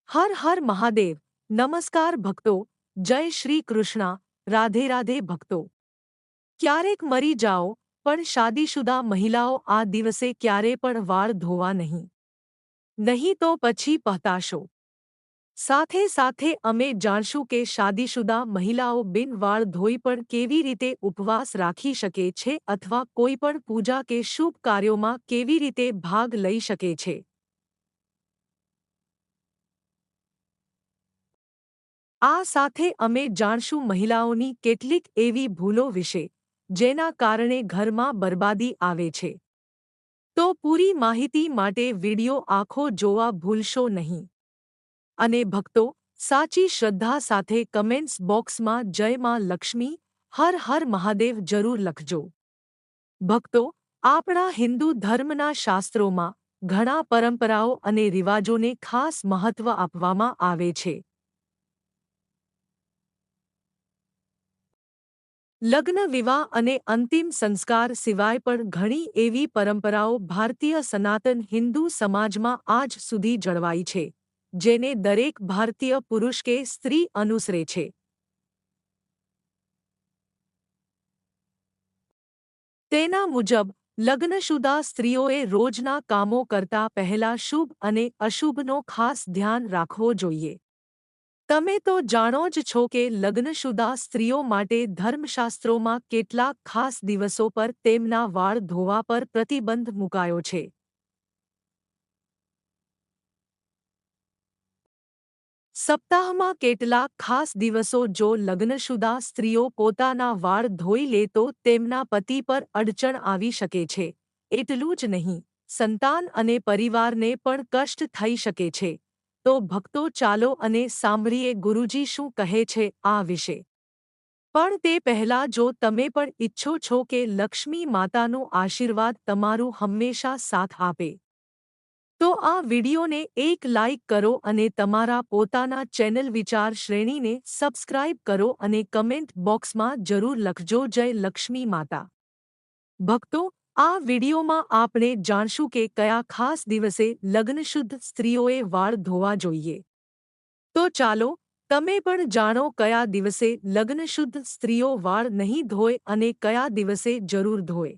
હર હર મહાદેવ. નમસ્કાર ભક્તો. જય શ્રી કૃષ્ણ. રાધે રાધે ભક્તો. ક્યારેક મરી જાઓ પણ શાદીશુદા મહિલાઓ આ દિવસે ક્યારે પણ વાળ ધોવા નહીં. નહીં તો પછી પહતાશો. સાથે સાથે અમે જાણશું કે શાદીશુદા મહિલાઓ બિન વાળ ધોઈ પણ કેવી રીતે ઉપવાસ રાખી શકે છે અથવા કોઈ પણ પૂજા કે શુભ કાર્યોમાં કેવી રીતે ભાગ લઈ શકે છે. આ સાથે અમે જાણશું મહિલાઓની કેટલીક એવી ભૂલો વિશે જેના કારણે ઘરમાં બરબાદી આવે છે. તો પૂરી માહિતી માટે વિડિયો આખો જોવા ભૂલશો નહીં. અને ભક્તો, સાચી શ્રદ્ધા સાથે કમેન્ટ્સ બોક્સમાં જય માં લક્ષ્મી, હર હર મહાદેવ જરૂર લખજો. ભક્તો, આપણા હિન્દુ ધર્મના શાસ્ત્રોમાં ઘણા પરંપરાઓ અને રિવાજોને ખાસ મહત્વ આપવામાં આવે છે. લગ્ન, વિવાહ અને અંતિમ સંસ્કાર સિવાય પણ ઘણી એવી પરંપરાઓ ભારતીય સનાતન હિન્દુ સમાજમાં આજ સુધી જળવાઈ છે, જેને દરેક ભારતીય પુરુષ કે સ્ત્રી અનુસરે છે. તેના મુજબ, લગ્નશુદા સ્ત્રીઓએ રોજના કામો કરતા પહેલા શુભ અને અશુભનો ખાસ ધ્યાન રાખવો જોઈએ. તમે તો જાણો જ છો કે લગ્નશુદા સ્ત્રીઓ માટે ધર્મશાસ્ત્રોમાં કેટલાક ખાસ દિવસો પર તેમના વાળ ધોવા પર પ્રતિબંધ મુકાયો છે. સપ્તાહમાં કેટલાક ખાસ દિવસો જો લગ્નશુદા સ્ત્રીઓ પોતાના વાળ ધોઈ લે તો તેમના પતિ પર અડચણ આવી શકે છે. એટલું જ નહીં, સંતાન અને પરિવારને પણ કષ્ટ થઈ શકે છે. તો ભક્તો, ચાલો અને સાંભળીએ ગુરુજી શું કહે છે આ વિશે. પણ તે પહેલા, જો તમે પણ ઈચ્છો છો કે લક્ષ્મી માતાનું આશીર્વાદ તમારું હંમેશા સાથ આપે, તો આ વિડિયોને એક લાઇક કરો અને તમારા પોતાના ચેનલ વિચાર શ્રેણીને સબસ્ક્રાઇબ કરો અને કમેન્ટ બોક્સમાં જરૂર લખજો જય લક્ષ્મી માતા. ભક્તો, આ વિડિયોમાં આપણે જાણશું કે કયા ખાસ દિવસે લગ્નશુદ્ધ સ્ત્રીઓએ વાળ ધોવા જોઈએ. તો ચાલો, તમે પણ જાણો કયા દિવસે લગ્નશુદ્ધ સ્ત્રીઓ વાળ નહીં ધોય અને કયા દિવસે જરૂર ધોય.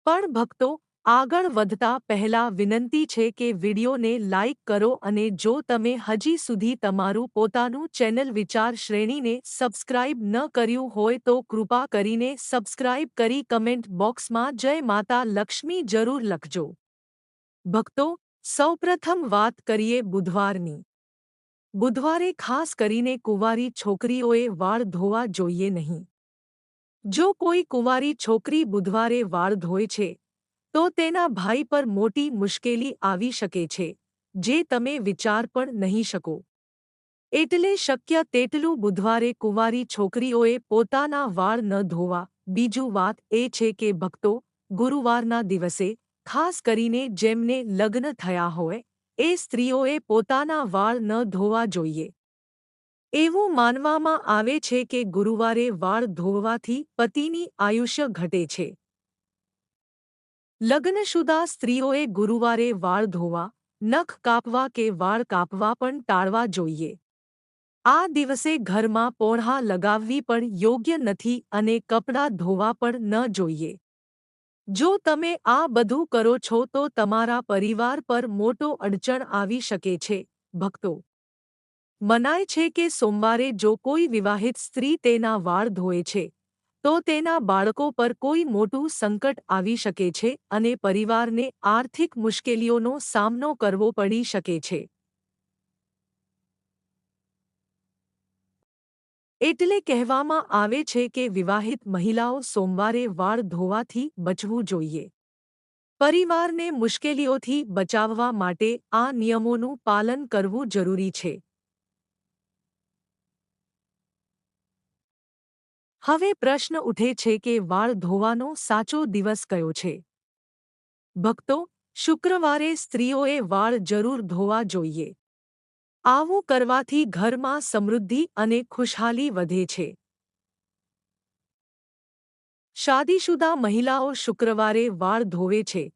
પણ ભક્તો, આગળ વધતા પહેલા વિનંતી છે કે વિડિયોને લાઇક કરો અને જો તમે હજી સુધી તમારું પોતાનું ચેનલ વિચાર શ્રેણીને સબસ્ક્રાઇબ ન કર્યું હોય તો કૃપા કરીને સબસ્ક્રાઇબ કરી કમેન્ટ બોક્સમાં જય માતા લક્ષ્મી જરૂર લખજો. ભક્તો, સૌપ્રથમ વાત કરીએ બુધવારની. બુધવારે ખાસ કરીને કુંવારી છોકરીઓએ વાળ ધોવા જોઈએ નહીં. જો કોઈ કુંવારી છોકરી બુધવારે વાળ ધોય છે, તો તેના ભાઈ પર મોટી મુશ્કેલી આવી શકે છે, જે તમે વિચાર પણ નહીં શકો. એટલે શક્ય તેટલું બુધવારે કુંવારી છોકરીઓએ પોતાના વાળ ન ધોવા. બીજું વાત એ છે કે ભક્તો, ગુરુવારના દિવસે, ખાસ કરીને જેમને લગ્ન થયા હોય, એ સ્ત્રીઓએ પોતાના વાળ ન ધોવા જોઈએ. એવું માનવામાં આવે છે કે ગુરુવારે વાળ ધોવાથી પતિની આયુષ્ય ઘટે છે. લગ્નશુદા સ્ત્રીઓએ ગુરુવારે વાળ ધોવા, નખ કાપવા કે વાળ કાપવા પણ ટાળવા જોઈએ. આ દિવસે ઘરમાં પોણહા લગાવવી પણ યોગ્ય નથી અને કપડાં ધોવા પણ ન જોઈએ. જો તમે આ બધું કરો છો તો તમારા પરિવાર પર મોટો અડચણ આવી શકે છે. ભક્તો, મનાય છે કે સોમવારે જો કોઈ વિવાહિત સ્ત્રી તેના વાળ ધોય છે, તો તેના બાળકો પર કોઈ મોટું સંકટ આવી શકે છે અને પરિવારને આર્થિક મુશ્કેલીઓનો સામનો કરવો પડી શકે છે. એટલે કહેવામાં આવે છે કે વિવાહિત મહિલાઓ સોમવારે વાળ ધોવાથી બચવું જોઈએ. પરિવારને મુશ્કેલીઓથી બચાવવા માટે આ નિયમોનું પાલન કરવું જરૂરી છે. હવે પ્રશ્ન ઉઠે છે કે વાળ ધોવાનો સાચો દિવસ કયો છે? ભક્તો, શુક્રવારે સ્ત્રીઓએ વાળ જરૂર ધોવા જોઈએ. આવું કરવાથી ઘરમાં સમૃદ્ધિ અને ખુશહાલી વધે છે. શાદીશુદા મહિલાઓ શુક્રવારે વાળ ધોવે છે,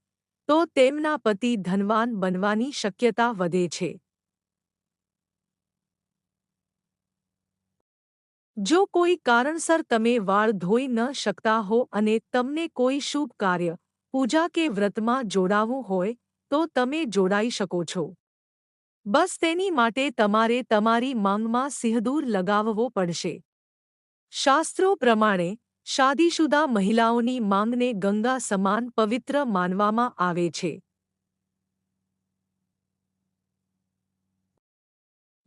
તો તેમના પતિ ધનવાન બનવાની શક્યતા વધે છે. જો કોઈ કારણસર તમે વાળ ધોઈ ન શકતા હો અને તમને કોઈ શુભ કાર્ય, પૂજા કે વ્રતમાં જોડાવું હોય, તો તમે જોડાઈ શકો છો. બસ તેની માટે તમારે તમારી માંગમાં સિંદૂર લગાવવો પડશે. શાસ્ત્રો પ્રમાણે, શાદીશુદા મહિલાઓની માંગને ગંગા સમાન પવિત્ર માનવામાં આવે છે.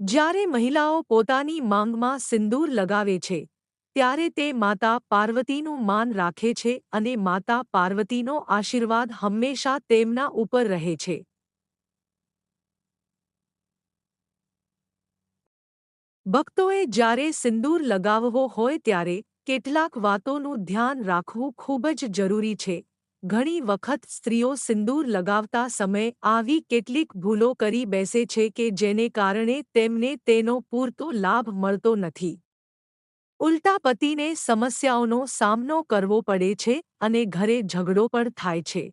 જ્યારે મહિલાઓ પોતાની માંગમાં સિંદૂર લગાવે છે, ત્યારે તે માતા પાર્વતીનું માન રાખે છે અને માતા પાર્વતીનો આશીર્વાદ હંમેશા તેમના ઉપર રહે છે. ભક્તોએ જ્યારે સિંદૂર લગાવવો હોય ત્યારે કેટલાક વાતોનું ધ્યાન રાખવું ખૂબ જ જરૂરી છે. ઘણી વખત સ્ત્રીઓ સિંદૂર લગાવતા સમયે આવી કેટલીક ભૂલો કરી બેસે છે કે જેને કારણે તેમને તેનો પૂરતો લાભ મળતો નથી. ઉલટા પતિને સમસ્યાઓનો સામનો કરવો પડે છે અને ઘરે ઝઘડો પણ થાય છે.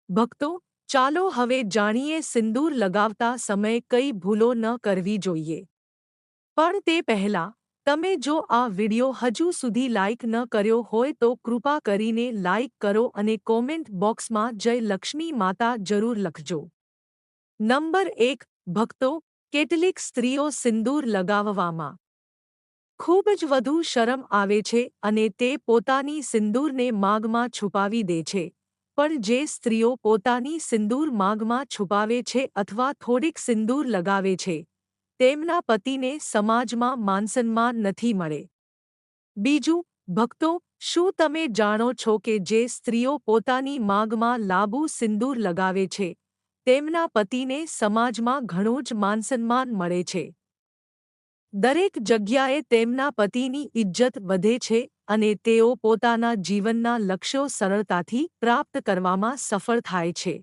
ભક્તો, ચાલો હવે જાણીએ સિંદૂર લગાવતા સમયે કઈ ભૂલો ન કરવી જોઈએ. પણ તે પહેલાં, તમે જો આ વિડિયો હજુ સુધી લાઇક ન કર્યો હોય તો કૃપા કરીને લાઇક કરો અને કોમેન્ટ બોક્સમાં જય લક્ષ્મી માતા જરૂર લખજો. નંબર 1. ભક્તો, કેટલીક સ્ત્રીઓ સિંદૂર લગાવવામાં ખૂબ જ વધુ શરમ આવે છે અને તે પોતાની સિંદૂરને માગમાં છુપાવી દે છે. પણ જે સ્ત્રીઓ પોતાની સિંદૂર માગમાં છુપાવે છે અથવા થોડીક સિંદૂર લગાવે છે, તેમના પતિને સમાજમાં માનસન્માન નથી મળે. બીજું, ભક્તો, શું તમે જાણો છો કે જે સ્ત્રીઓ પોતાની માગમાં લાંબુ સિંદૂર લગાવે છે, તેમના પતિને સમાજમાં ઘણું જ માનસન્માન મળે છે. દરેક જગ્યાએ તેમના પતિની ઇજ્જત વધે છે અને તેઓ પોતાના જીવનના લક્ષ્યો સરળતાથી પ્રાપ્ત કરવામાં સફળ થાય છે.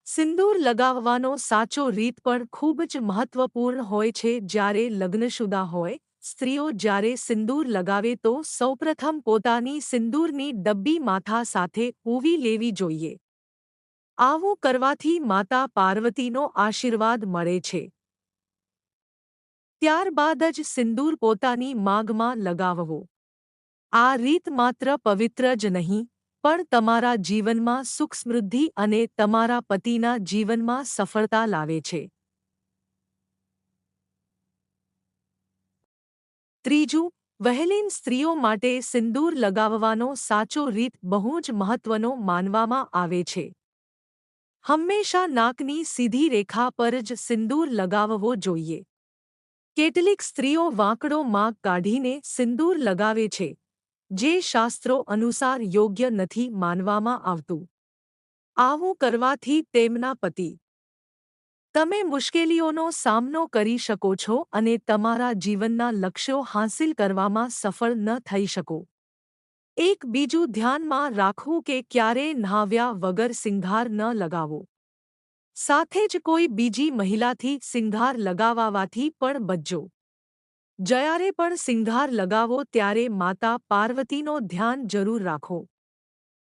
સિંદૂર લગાવવાનો સાચો રીત પણ ખૂબ જ મહત્વપૂર્ણ હોય છે. જ્યારે લગ્નશુદા હોય, સ્ત્રીઓ જ્યારે સિંદૂર લગાવે તો સૌપ્રથમ પોતાની સિંદૂરની ડબ્બી માથા સાથે ઊવી લેવી જોઈએ. આવું કરવાથી માતા પાર્વતીનો આશીર્વાદ મળે છે. ત્યારબાદ જ સિંદૂર પોતાની માગમાં લગાવવો. આ રીત માત્ર પવિત્ર જ નહીં, પણ તમારા જીવનમાં સુખ સમૃદ્ધિ અને તમારા પતિના જીવનમાં સફળતા લાવે છે. ત્રીજું, વહેલીન સ્ત્રીઓ માટે સિંદૂર લગાવવાનો સાચો રીત બહુ જ મહત્વનો માનવામાં આવે છે. હંમેશા નાકની સીધી રેખા પર જ સિંદૂર લગાવવો જોઈએ. કેટલીક સ્ત્રીઓ વાંકડો માગ કાઢીને સિંદૂર લગાવે છે, જે શાસ્ત્રો અનુસાર યોગ્ય નથી માનવામાં આવતું. આવું કરવાથી તેમના પતિ તમે મુશ્કેલીઓનો સામનો કરી શકો છો અને તમારા જીવનના લક્ષ્યો હાંસિલ કરવામાં સફળ ન થઈ શકો. એક બીજું ધ્યાનમાં રાખવું કે ક્યારેય નહાવ્યા વગર સિંગાર ન લગાવો. સાથે જ કોઈ બીજી મહિલાથી સિંગાર લગાવવાથી પણ બચજો. જ્યારે પણ સિંગાર લગાવો ત્યારે માતા પાર્વતીનો ધ્યાન જરૂર રાખો.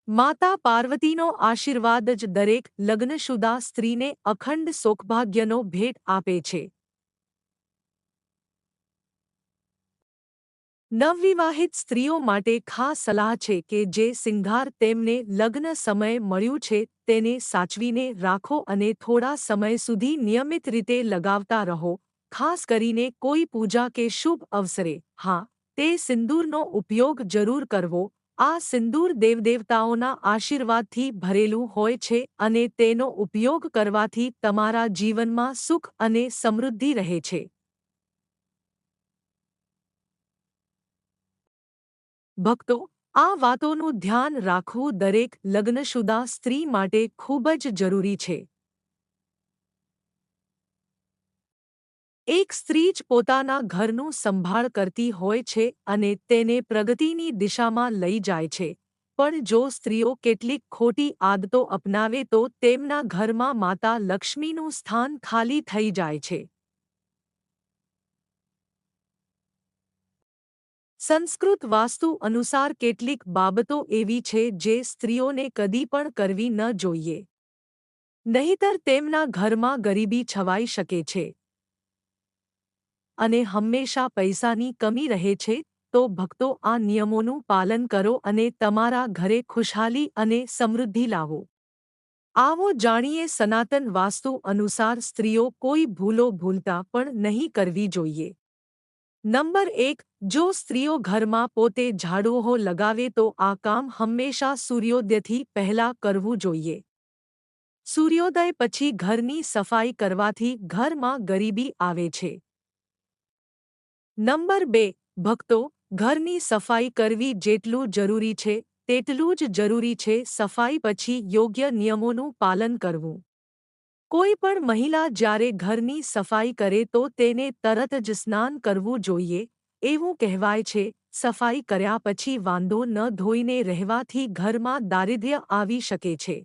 માતા પાર્વતીનો આશીર્વાદ જ દરેક લગ્નશુદા સ્ત્રીને અખંડ સૌભાગ્યનો ભેટ આપે છે. નવવિવાહિત સ્ત્રીઓ માટે ખાસ સલાહ છે કે જે સિંગાર તેમને લગ્ન સમયે મળ્યું છે તેને સાચવીને રાખો અને થોડા સમય સુધી નિયમિત રીતે લગાવતા રહો, ખાસ કરીને કોઈ પૂજા કે શુભ અવસરે. હા, તે સિંદૂરનો ઉપયોગ જરૂર કરવો. આ સિંદૂર દેવદેવતાઓના આશીર્વાદથી ભરેલું હોય છે અને તેનો ઉપયોગ કરવાથી તમારા જીવનમાં સુખ અને સમૃદ્ધિ રહે છે. ભક્તો, આ વાતોનું ધ્યાન રાખવું દરેક લગ્નશુદા સ્ત્રી માટે ખૂબ જ જરૂરી છે. એક સ્ત્રી જ પોતાના ઘરનું સંભાળ કરતી હોય છે અને તેને પ્રગતિની દિશામાં લઈ જાય છે. પણ જો સ્ત્રીઓ કેટલીક ખોટી આદતો અપનાવે તો તેમના ઘરમાં માતા લક્ષ્મીનું સ્થાન ખાલી થઈ જાય છે. સંસ્કૃત વાસ્તુ અનુસાર કેટલીક બાબતો એવી છે જે સ્ત્રીઓને કદી પણ કરવી ન જોઈએ. નહીંતર તેમના ઘરમાં ગરીબી છવાઈ શકે છે અને હંમેશા પૈસાની કમી રહે છે. તો ભક્તો, આ નિયમોનું પાલન કરો અને તમારા ઘરે ખુશહાલી અને સમૃદ્ધિ લાવો. આવો જાણીએ સનાતન વાસ્તુ અનુસાર સ્ત્રીઓ કોઈ ભૂલો ભૂલતા પણ નહીં કરવી જોઈએ. નંબર 1. જો સ્ત્રીઓ ઘરમાં પોતે ઝાડુઓ લગાવે તો આ કામ હંમેશા સૂર્યોદયથી પહેલા કરવું જોઈએ. સૂર્યોદય પછી ઘરની સફાઈ કરવાથી ઘરમાં ગરીબી આવે છે. નંબર 2. ભક્તો, ઘરની સફાઈ કરવી જેટલું જરૂરી છે તેટલું જ જરૂરી છે સફાઈ પછી યોગ્ય નિયમોનું પાલન કરવું. કોઈ પણ મહિલા જ્યારે ઘરની સફાઈ કરે તો તેને તરત જ સ્નાન કરવું જોઈએ. એવું કહેવાય છે, સફાઈ કર્યા પછી વાંધો ન ધોઈને રહેવાથી ઘરમાં દારિદ્ર્ય આવી શકે છે.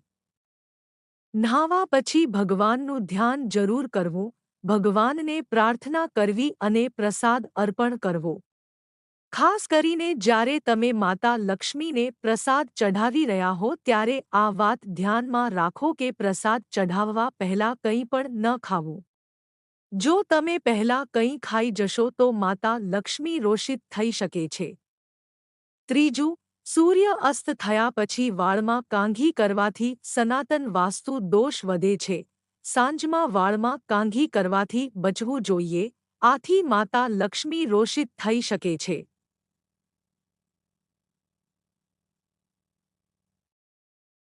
નહાવા પછી ભગવાનનું ધ્યાન જરૂર કરવું, ભગવાનને પ્રાર્થના કરવી અને પ્રસાદ અર્પણ કરવો. ખાસ કરીને જ્યારે તમે માતા લક્ષ્મીને પ્રસાદ ચઢાવી રહ્યા હો ત્યારે આ વાત ધ્યાનમાં રાખો કે પ્રસાદ ચઢાવવા પહેલાં કંઈ પણ ન ખાવું. જો તમે પહેલાં કંઈ ખાઈ જશો તો માતા લક્ષ્મી રોષિત થઈ શકે છે. ત્રીજું, સૂર્ય અસ્ત થયા પછી વાળમાં કાંઘી કરવાથી સનાતન વાસ્તુ દોષ વધે છે. સાંજમાં વાળમાં કાંઘી કરવાથી બચવું જોઈએ, આથી માતા લક્ષ્મી રોષિત થઈ શકે છે.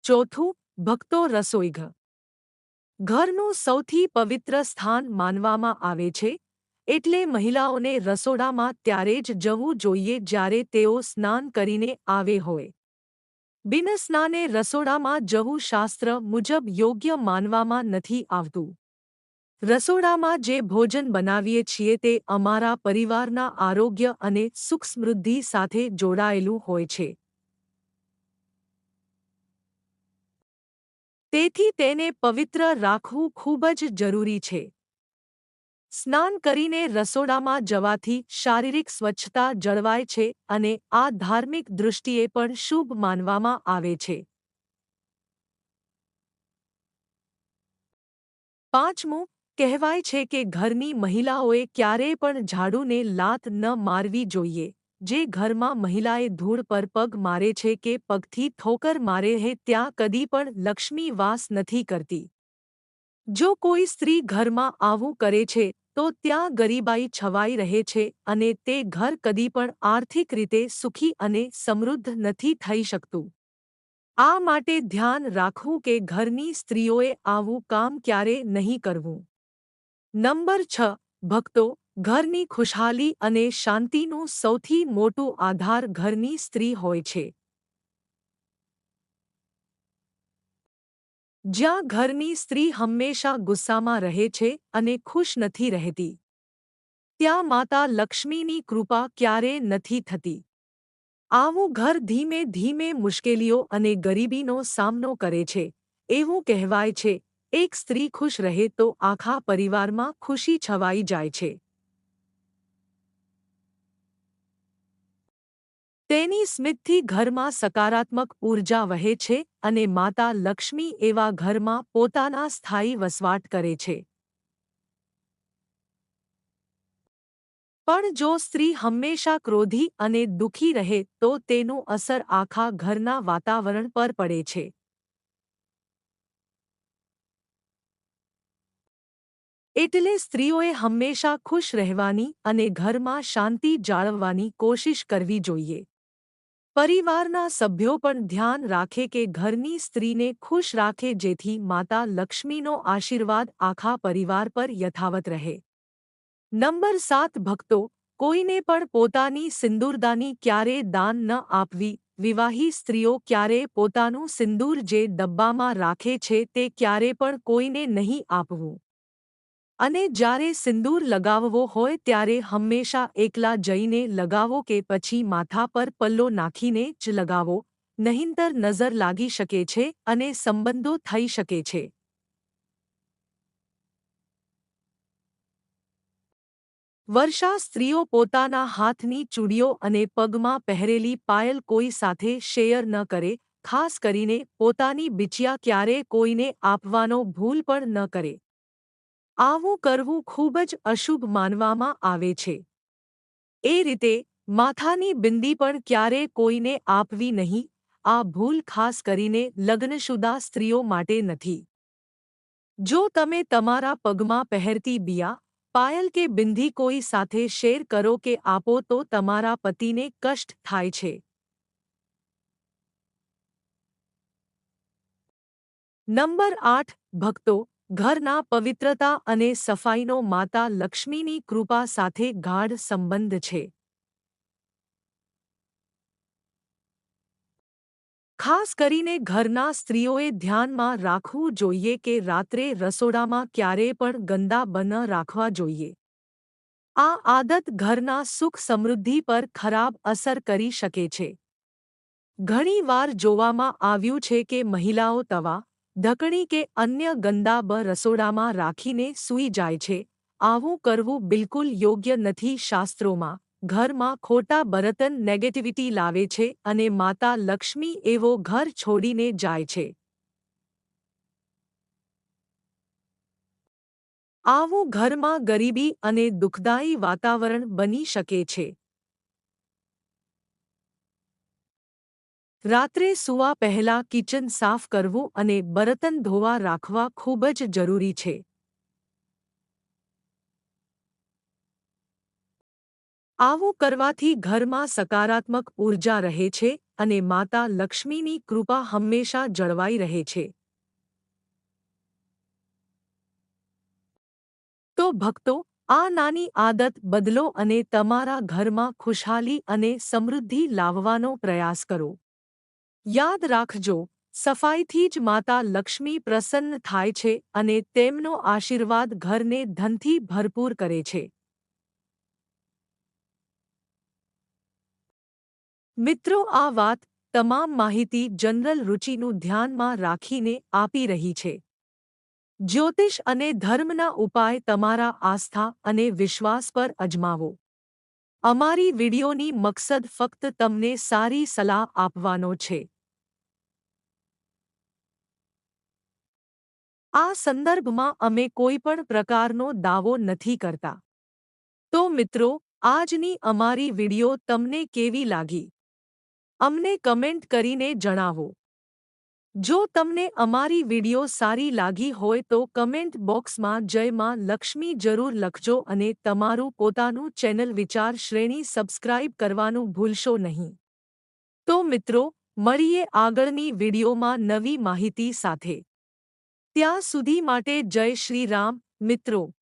ચોથું, ભક્તો, રસોઈઘર ઘરનું સૌથી પવિત્ર સ્થાન માનવામાં આવે છે, એટલે મહિલાઓને રસોડામાં ત્યારે જ જવું જોઈએ જ્યારે તેઓ સ્નાન કરીને આવે હોય. બિન સ્નાને રસોડામાં જવું શાસ્ત્ર મુજબ યોગ્ય માનવામાં નથી આવતું. રસોડામાં જે ભોજન બનાવીએ છીએ તે અમારા પરિવારના આરોગ્ય અને સુખ સમૃદ્ધિ સાથે જોડાયેલું હોય છે. તેથી તેને પવિત્ર રાખવું ખૂબ જ જરૂરી છે. સ્નાન કરીને રસોડામાં જવાથી શારીરિક સ્વચ્છતા જળવાય છે અને આ ધાર્મિક દૃષ્ટિએ પણ શુભ માનવામાં આવે છે. પાંચમું, કહેવાય છે કે ઘરની મહિલાઓએ ક્યારેય પણ ઝાડુને લાત ન મારવી જોઈએ. જે ઘરમાં મહિલાએ ધૂળ પર પગ મારે છે કે પગથી ઠોકર મારે છે ત્યાં કદી પણ લક્ષ્મી વાસ નથી કરતી. જો કોઈ સ્ત્રી ઘરમાં આવું કરે છે તો ત્યાં ગરીબાઈ છવાઈ રહે છે અને તે ઘર કદી પણ આર્થિક રીતે સુખી અને સમૃદ્ધ નથી થઈ શકતું. આ માટે ધ્યાન રાખવું કે ઘરની સ્ત્રીઓએ આવું કામ ક્યારે નહીં કરવું. નંબર 6. ભક્તો, ઘરની ખુશહાલી અને શાંતિનું સૌથી મોટું આધાર ઘરની સ્ત્રી હોય છે. જ્યાં ઘરની સ્ત્રી હંમેશા ગુસ્સામાં રહે છે અને ખુશ નથી રહેતી, ત્યાં માતા લક્ષ્મીની કૃપા ક્યારેય નથી થતી. આવું ઘર ધીમે ધીમે મુશ્કેલીઓ અને ગરીબીનો સામનો કરે છે. એવું કહેવાય છે, એક સ્ત્રી ખુશ રહે તો આખા પરિવારમાં ખુશી છવાઈ જાય છે. તેની સ્મિતથી ઘરમાં સકારાત્મક ઊર્જા વહે છે અને માતા લક્ષ્મી એવા ઘરમાં પોતાના સ્થાયી વસવાટ કરે છે. પણ જો સ્ત્રી હંમેશા ક્રોધી અને દુઃખી રહે તો તેનું અસર આખા ઘરના વાતાવરણ પર પડે છે. એટલે સ્ત્રીઓએ હંમેશા ખુશ રહેવાની અને ઘરમાં શાંતિ જાળવવાની કોશિશ કરવી જોઈએ. પરિવારના સભ્યો પણ ધ્યાન રાખે કે ઘરની સ્ત્રીને ખુશ રાખે જેથી માતા લક્ષ્મીનો આશીર્વાદ આખા પરિવાર પર યથાવત રહે. નંબર 7. ભક્તો, કોઈને પણ પોતાની સિંદૂરદાની ક્યારેય દાન ન આપવી. વિવાહી સ્ત્રીઓ ક્યારેય પોતાનું સિંદૂર જે ડબ્બામાં રાખે છે તે ક્યારે પણ કોઈને નહીં આપવું. અને જ્યારે સિંદૂર લગાવવો હોય ત્યારે હંમેશા એકલા જઈને લગાવો કે પછી માથા પર પલ્લો નાખીને જ લગાવો, નહીંતર નજર લાગી શકે છે અને સંબંધો થઈ શકે છે. વર્ષા સ્ત્રીઓ પોતાના હાથની ચૂડીઓ અને પગમાં પહેરેલી પાયલ કોઈ સાથે શેયર ન કરે, ખાસ કરીને પોતાની બિચિયા ક્યારે કોઈને આપવાનો ભૂલ પણ ન કરે. આવું કરવું ખૂબ જ અશુભ માનવામાં આવે છે. એ રીતે માથાની બિંદી પણ ક્યારે કોઈને આપવી નહીં. આ ભૂલ ખાસ કરીને લગ્નશુદા સ્ત્રીઓ માટે નથી. જો તમે તમારા પગમાં પહેરતી બિયા, પાયલ કે બિંદી કોઈ સાથે શેર કરો કે આપો તો તમારા પતિને કષ્ટ થાય છે. નંબર 8. ભક્તો, ઘરના પવિત્રતા અને સફાઈનો માતા લક્ષ્મીની કૃપા સાથે ગાઢ સંબંધ છે. ખાસ કરીને ઘરના સ્ત્રીઓએ ધ્યાનમાં રાખવું જોઈએ કે રાત્રે રસોડામાં ક્યારેય પણ ગંદા ન રાખવા જોઈએ. આ આદત ઘરના સુખ સમૃદ્ધિ પર ખરાબ અસર કરી શકે છે. ઘણીવાર જોવામાં આવ્યું છે કે મહિલાઓ તવા, ઢકણી કે અન્ય ગંદા રસોડામાં રાખીને સૂઈ જાય છે. આવું કરવું બિલકુલ યોગ્ય નથી. શાસ્ત્રોમાં ઘરમાં ખોટા બર્તન નેગેટિવિટી લાવે છે અને માતા લક્ષ્મી એવો ઘર છોડીને જાય છે. આવું ઘરમાં ગરીબી અને દુઃખદાયી વાતાવરણ બની શકે છે. રાત્રે સૂવા પહેલા કિચન સાફ કરવું અને બરતન ધોવા રાખવા ખૂબ જ જરૂરી છે. આવું કરવાથી ઘરમાં સકારાત્મક ઊર્જા રહે છે અને માતા લક્ષ્મીની કૃપા હંમેશા જળવાઈ રહે છે. તો ભક્તો, આ નાની આદત બદલો અને તમારા ઘરમાં ખુશહાલી અને સમૃદ્ધિ લાવવાનો પ્રયાસ કરો. યાદ રાખજો, સફાઈથી જ માતા લક્ષ્મી પ્રસન્ન થાય છે અને તેમનો આશીર્વાદ ઘરને ધનથી ભરપૂર કરે છે. મિત્રો, આ વાત તમામ માહિતી જનરલ રુચિનું ધ્યાનમાં રાખીને આપી રહી છે. જ્યોતિષ અને ધર્મના ઉપાય તમારા આસ્થા અને વિશ્વાસ પર અજમાવો. અમારી વિડિયોની મકસદ ફક્ત તમને સારી સલાહ આપવાનો છે. આ સંદર્ભમાં અમે કોઈ પણ પ્રકારનો દાવો નથી કરતા. તો મિત્રો, આજની અમારી વિડિયો તમને કેવી લાગી? અમને કમેન્ટ કરીને જણાવો. જો તમને અમારી વિડિયો સારી લાગી હોય તો કમેન્ટ બોક્સમાં જય માં લક્ષ્મી જરૂર લખજો અને તમારું પોતાનું ચેનલ વિચાર શ્રેણી સબસ્ક્રાઇબ કરવાનું ભૂલશો નહીં. તો મિત્રો, મળીએ આગળની વિડિયોમાં નવી માહિતી સાથે. ત્યાં સુધી માટે જય શ્રી રામ, મિત્રો.